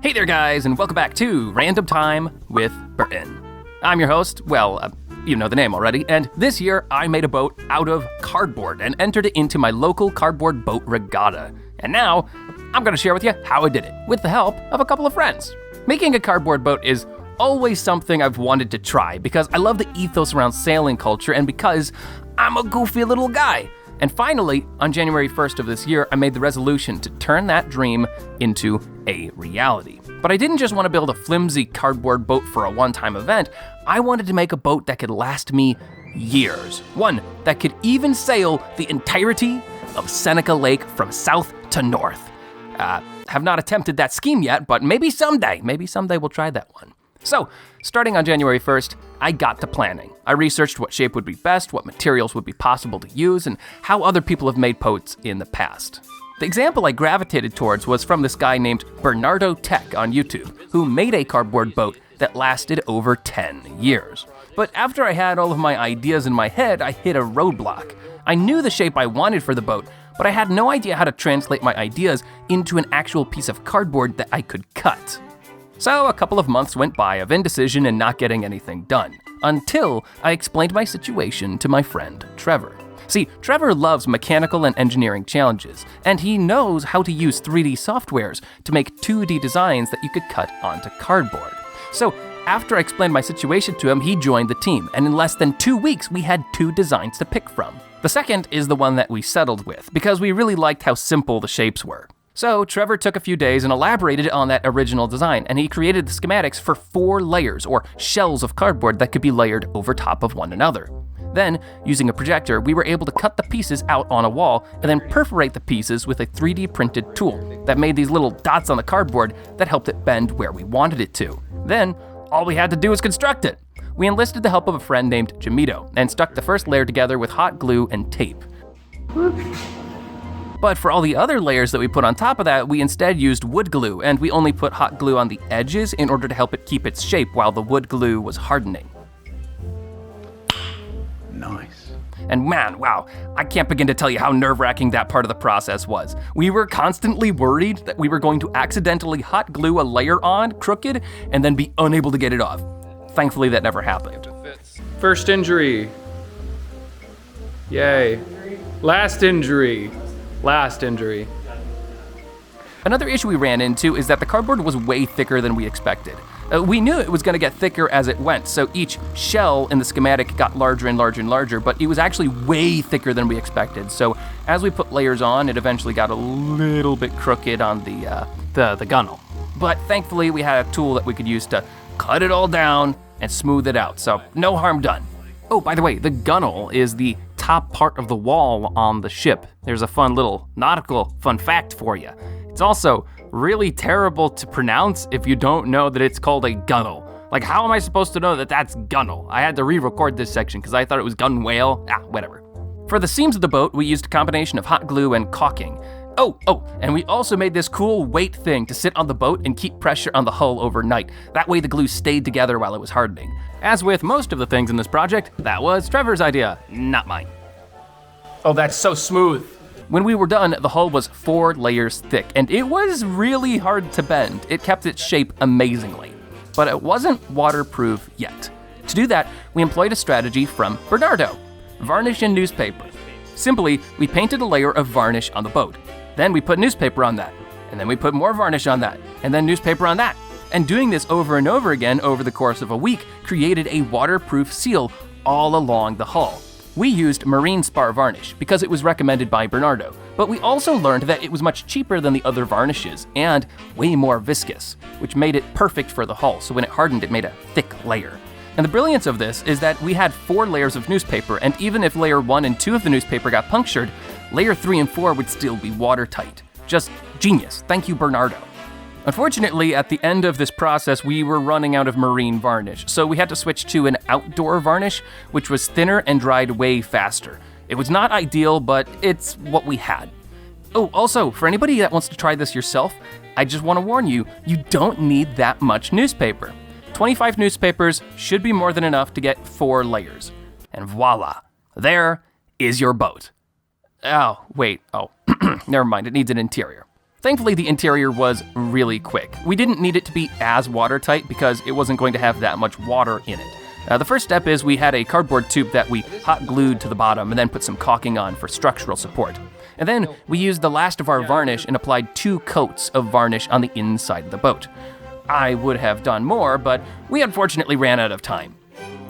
Hey there guys, and welcome back to Random Time with Burton. I'm your host, you know the name already, and this year I made a boat out of cardboard and entered it into my local cardboard boat regatta. And now, I'm gonna share with you how I did it, with the help of a couple of friends. Making a cardboard boat is always something I've wanted to try because I love the ethos around sailing culture and because I'm a goofy little guy. And finally, on January 1st of this year, I made the resolution to turn that dream into a reality. But I didn't just want to build a flimsy cardboard boat for a one-time event. I wanted to make a boat that could last me years. One that could even sail the entirety of Seneca Lake from south to north. Have not attempted that scheme yet, but maybe someday we'll try that one. So, starting on January 1st, I got to planning. I researched what shape would be best, what materials would be possible to use, and how other people have made boats in the past. The example I gravitated towards was from this guy named Bernardo Tech on YouTube, who made a cardboard boat that lasted over 10 years. But after I had all of my ideas in my head, I hit a roadblock. I knew the shape I wanted for the boat, but I had no idea how to translate my ideas into an actual piece of cardboard that I could cut. So a couple of months went by of indecision and not getting anything done, until I explained my situation to my friend Trevor. See, Trevor loves mechanical and engineering challenges, and he knows how to use 3D softwares to make 2D designs that you could cut onto cardboard. So after I explained my situation to him, he joined the team, and in less than 2 weeks, we had 2 designs to pick from. The second is the one that we settled with, because we really liked how simple the shapes were. So Trevor took a few days and elaborated on that original design, and he created the schematics for 4 layers, or shells of cardboard that could be layered over top of one another. Then, using a projector, we were able to cut the pieces out on a wall and then perforate the pieces with a 3D printed tool that made these little dots on the cardboard that helped it bend where we wanted it to. Then, all we had to do was construct it. We enlisted the help of a friend named Jimito and stuck the first layer together with hot glue and tape. But for all the other layers that we put on top of that, we instead used wood glue, and we only put hot glue on the edges in order to help it keep its shape while the wood glue was hardening. Nice. And man, wow, I can't begin to tell you how nerve-wracking that part of the process was. We were constantly worried that we were going to accidentally hot glue a layer on crooked and then be unable to get it off. Thankfully, that never happened. First injury. Yay. Last injury. Another issue we ran into is that the cardboard was way thicker than we expected. We knew it was going to get thicker as it went, so each shell in the schematic got larger and larger and larger, but it was actually way thicker than we expected. So as we put layers on, it eventually got a little bit crooked on the gunnel. But thankfully, we had a tool that we could use to cut it all down and smooth it out, so no harm done. Oh, by the way, the gunnel is the top part of the wall on the ship. There's a fun little nautical fun fact for you. It's also really terrible to pronounce if you don't know that it's called a gunnel. Like, how am I supposed to know that that's gunnel? I had to re-record this section because I thought it was gun whale. Whatever. For the seams of the boat, we used a combination of hot glue and caulking. And we also made this cool weight thing to sit on the boat and keep pressure on the hull overnight. That way the glue stayed together while it was hardening. As with most of the things in this project, that was Trevor's idea, not mine. Oh, that's so smooth. When we were done, the hull was 4 layers thick, and it was really hard to bend. It kept its shape amazingly. But it wasn't waterproof yet. To do that, we employed a strategy from Bernardo: varnish and newspaper. Simply, we painted a layer of varnish on the boat. Then we put newspaper on that, and then we put more varnish on that, and then newspaper on that. And doing this over and over again over the course of a week created a waterproof seal all along the hull. We used marine spar varnish because it was recommended by Bernardo, but we also learned that it was much cheaper than the other varnishes and way more viscous, which made it perfect for the hull, so when it hardened it made a thick layer. And the brilliance of this is that we had 4 layers of newspaper, and even if layer 1 and 2 of the newspaper got punctured, layer 3 and 4 would still be watertight. Just genius. Thank you, Bernardo. Unfortunately, at the end of this process, we were running out of marine varnish, so we had to switch to an outdoor varnish, which was thinner and dried way faster. It was not ideal, but it's what we had. Oh, also, for anybody that wants to try this yourself, I just want to warn you, you don't need that much newspaper. 25 newspapers should be more than enough to get 4 layers. And voila, there is your boat. Never mind, it needs an interior. Thankfully, the interior was really quick. We didn't need it to be as watertight because it wasn't going to have that much water in it. The first step is we had a cardboard tube that we hot glued to the bottom and then put some caulking on for structural support. And then we used the last of our varnish and applied 2 coats of varnish on the inside of the boat. I would have done more, but we unfortunately ran out of time.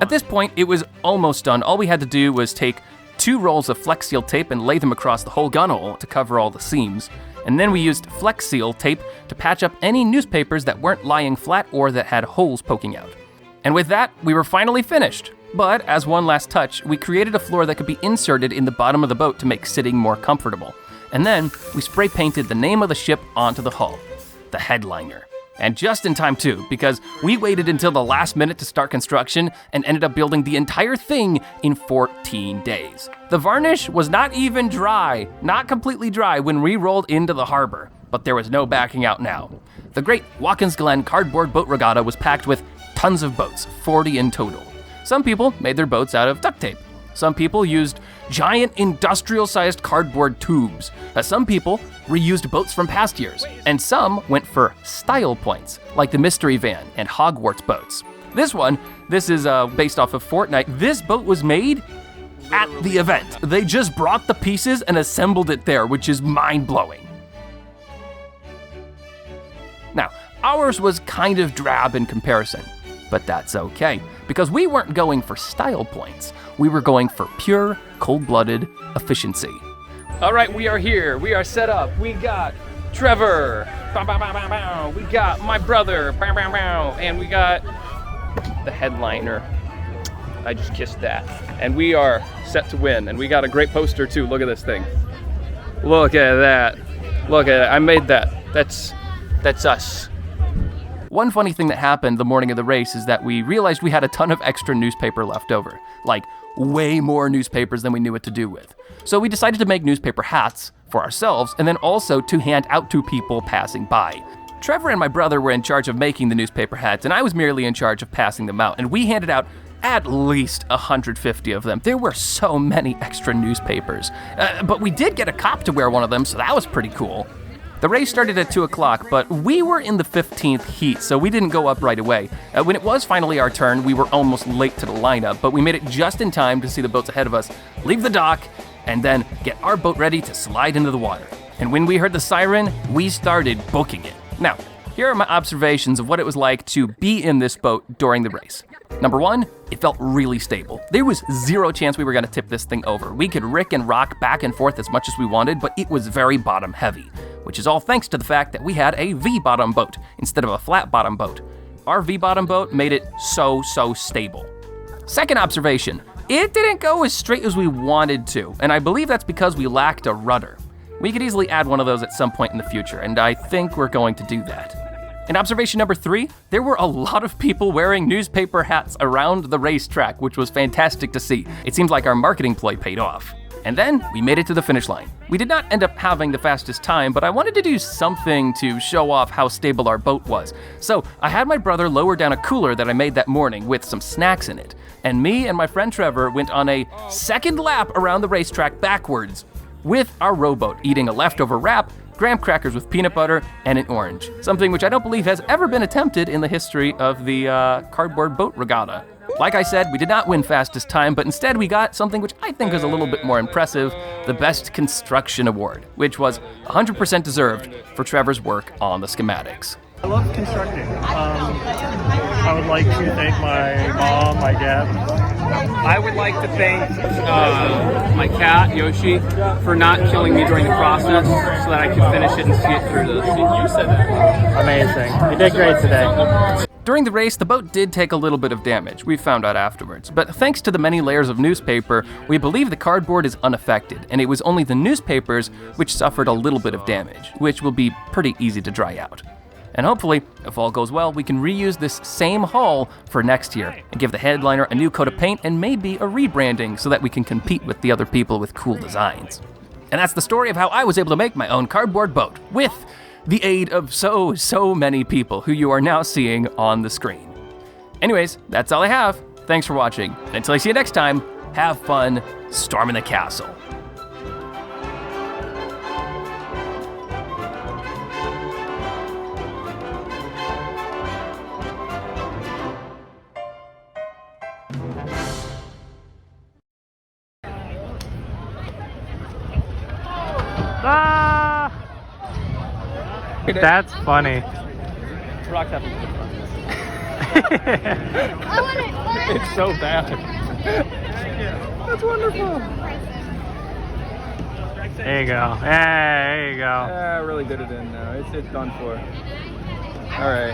At this point, it was almost done. All we had to do was take 2 rolls of Flex Seal tape and lay them across the whole gun hole to cover all the seams. And then we used Flex Seal tape to patch up any newspapers that weren't lying flat or that had holes poking out. And with that, we were finally finished. But as one last touch, we created a floor that could be inserted in the bottom of the boat to make sitting more comfortable. And then we spray painted the name of the ship onto the hull, the headliner. And just in time too, because we waited until the last minute to start construction and ended up building the entire thing in 14 days. The varnish was not even dry, not completely dry when we rolled into the harbor, but there was no backing out now. The Great Watkins Glen Cardboard Boat Regatta was packed with tons of boats, 40 in total. Some people made their boats out of duct tape. Some people used giant industrial-sized cardboard tubes. Some people reused boats from past years. And some went for style points, like the Mystery Van and Hogwarts boats. This is based off of Fortnite. This boat was made at the event. They just brought the pieces and assembled it there, which is mind-blowing. Now, ours was kind of drab in comparison, but that's okay, because we weren't going for style points. We were going for pure, cold-blooded efficiency. All right, we are here. We are set up. We got Trevor. Bow, bow, bow, bow, bow. We got my brother. Bow, bow, bow. And we got the headliner. I just kissed that. And we are set to win. And we got a great poster, too. Look at this thing. Look at that. Look at it. I made that. That's us. One funny thing that happened the morning of the race is that we realized we had a ton of extra newspaper left over, like way more newspapers than we knew what to do with. So we decided to make newspaper hats for ourselves and then also to hand out to people passing by. Trevor and my brother were in charge of making the newspaper hats, and I was merely in charge of passing them out, and we handed out at least 150 of them. There were so many extra newspapers, but we did get a cop to wear one of them, so that was pretty cool. The race started at 2 o'clock, but we were in the 15th heat, so we didn't go up right away. When it was finally our turn, we were almost late to the lineup, but we made it just in time to see the boats ahead of us leave the dock and then get our boat ready to slide into the water. And when we heard the siren, we started booking it. Now, here are my observations of what it was like to be in this boat during the race. Number 1, it felt really stable. There was 0 chance we were gonna tip this thing over. We could rick and rock back and forth as much as we wanted, but it was very bottom heavy, which is all thanks to the fact that we had a V-bottom boat instead of a flat-bottom boat. Our V-bottom boat made it so stable. Second observation, it didn't go as straight as we wanted to, and I believe that's because we lacked a rudder. We could easily add one of those at some point in the future, and I think we're going to do that. And observation number 3, there were a lot of people wearing newspaper hats around the racetrack, which was fantastic to see. It seems like our marketing ploy paid off. And then we made it to the finish line. We did not end up having the fastest time, but I wanted to do something to show off how stable our boat was. So I had my brother lower down a cooler that I made that morning with some snacks in it. And me and my friend Trevor went on a second lap around the racetrack backwards with our rowboat, eating a leftover wrap, graham crackers with peanut butter, and an orange. Something which I don't believe has ever been attempted in the history of the cardboard boat regatta. Like I said, we did not win fastest time, but instead we got something which I think is a little bit more impressive, the Best Construction Award, which was 100% deserved for Trevor's work on the schematics. I love constructing. I would like to thank my mom, my dad. I would like to thank my cat, Yoshi, for not killing me during the process so that I could finish it and see it through to the end. You said that. Amazing. You did great today. During the race, the boat did take a little bit of damage, we found out afterwards, but thanks to the many layers of newspaper, we believe the cardboard is unaffected, and it was only the newspapers which suffered a little bit of damage, which will be pretty easy to dry out. And hopefully, if all goes well, we can reuse this same hull for next year and give the headliner a new coat of paint and maybe a rebranding so that we can compete with the other people with cool designs. And that's the story of how I was able to make my own cardboard boat with the aid of so many people who you are now seeing on the screen. Anyways, that's all I have. Thanks for watching. And until I see you next time, have fun storming the castle. Ah! That's funny. Rock's having a good time. It's so bad. That's wonderful. There you go. Hey, there you go. I really did it in now. It's done for. All right.